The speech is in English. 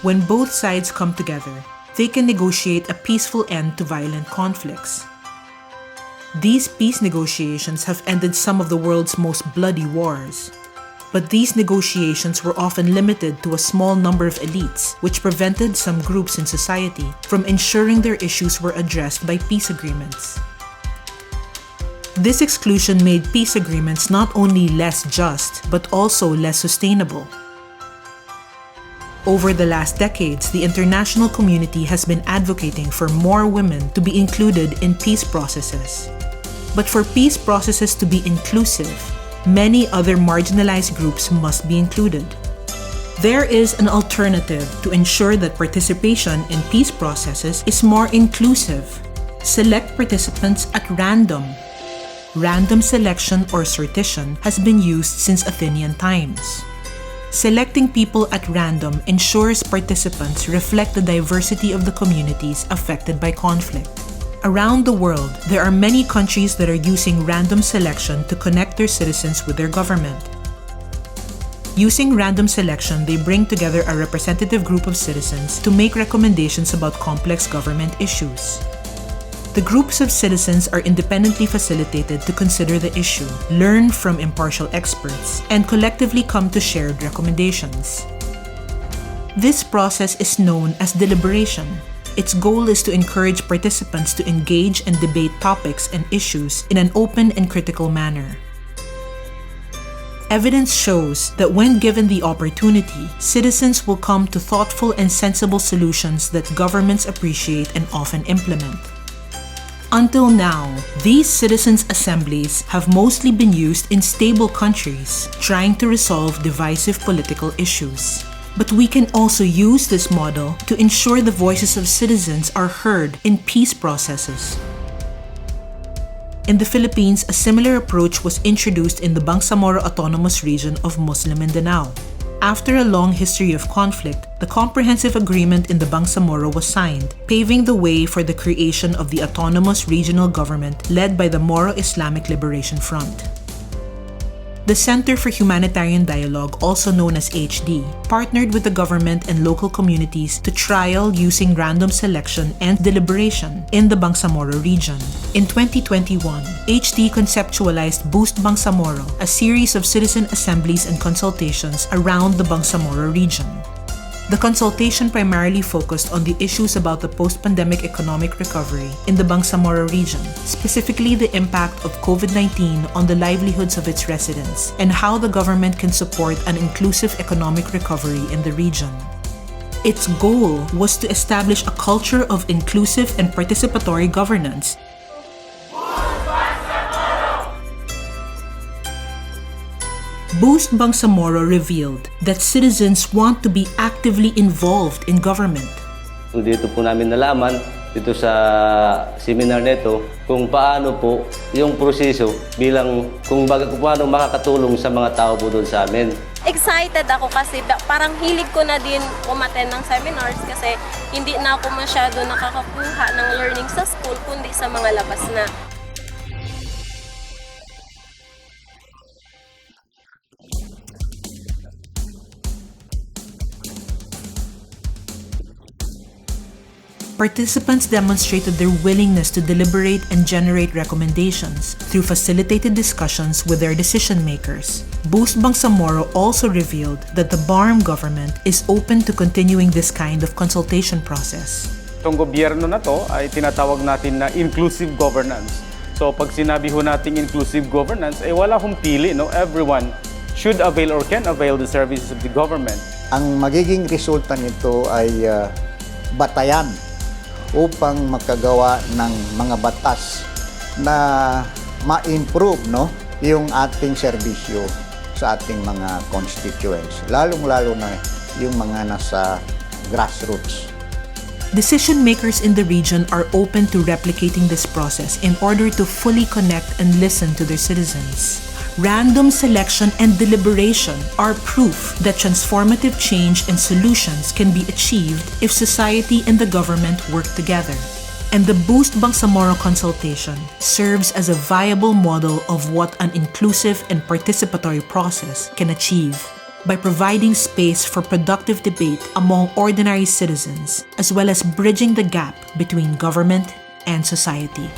When both sides come together, they can negotiate a peaceful end to violent conflicts. These peace negotiations have ended some of the world's most bloody wars. But these negotiations were often limited to a small number of elites, which prevented some groups in society from ensuring their issues were addressed by peace agreements. This exclusion made peace agreements not only less just, but also less sustainable. Over the last decades, the international community has been advocating for more women to be included in peace processes. But for peace processes to be inclusive, many other marginalized groups must be included. There is an alternative to ensure that participation in peace processes is more inclusive. Select participants at random. Random selection or sortition has been used since Athenian times. Selecting people at random ensures participants reflect the diversity of the communities affected by conflict. Around the world, there are many countries that are using random selection to connect their citizens with their government. Using random selection, they bring together a representative group of citizens to make recommendations about complex government issues. The groups of citizens are independently facilitated to consider the issue, learn from impartial experts, and collectively come to shared recommendations. This process is known as deliberation. Its goal is to encourage participants to engage and debate topics and issues in an open and critical manner. Evidence shows that when given the opportunity, citizens will come to thoughtful and sensible solutions that governments appreciate and often implement. Until now, these citizens' assemblies have mostly been used in stable countries, trying to resolve divisive political issues. But we can also use this model to ensure the voices of citizens are heard in peace processes. In the Philippines, a similar approach was introduced in the Bangsamoro Autonomous Region of Muslim Mindanao. After a long history of conflict, the comprehensive agreement in the Bangsamoro was signed, paving the way for the creation of the autonomous regional government led by the Moro Islamic Liberation Front. The Center for Humanitarian Dialogue, also known as HD, partnered with the government and local communities to trial using random selection and deliberation in the Bangsamoro region. In 2021, HD conceptualized Boost Bangsamoro, a series of citizen assemblies and consultations around the Bangsamoro region. The consultation primarily focused on the issues about the post-pandemic economic recovery in the Bangsamoro region, specifically the impact of COVID-19 on the livelihoods of its residents and how the government can support an inclusive economic recovery in the region. Its goal was to establish a culture of inclusive and participatory governance. Boost Bangsamoro revealed that citizens want to be actively involved in government. Dito po namin nalaman, dito sa seminar nito, kung paano po yung proseso bilang kung paano makakatulong sa mga tao po doon sa amin. Excited ako kasi parang hilig ko na din umattend ng seminars kasi hindi na ako masyado nakakakuha ng learning sa school kundi sa mga labas na. Participants demonstrated their willingness to deliberate and generate recommendations through facilitated discussions with their decision makers. Boost Bangsamoro also revealed that the BARM government is open to continuing this kind of consultation process. Itong gobyerno na to ay tinatawag natin na inclusive governance. So pag sinabi ho nating inclusive governance, ay wala hong pili, no? Everyone should avail or can avail the services of the government. Ang magiging resulta nito ay batayan upang makagawa ng mga batas na ma-improve, no, yung ating serbisyo sa ating mga constituents, lalong-lalo na yung mga nasa grassroots. Decision makers in the region are open to replicating this process in order to fully connect and listen to their citizens. Random selection and deliberation are proof that transformative change and solutions can be achieved if society and the government work together. And the Boost Bangsamoro consultation serves as a viable model of what an inclusive and participatory process can achieve. by providing space for productive debate among ordinary citizens, as well as bridging the gap between government and society.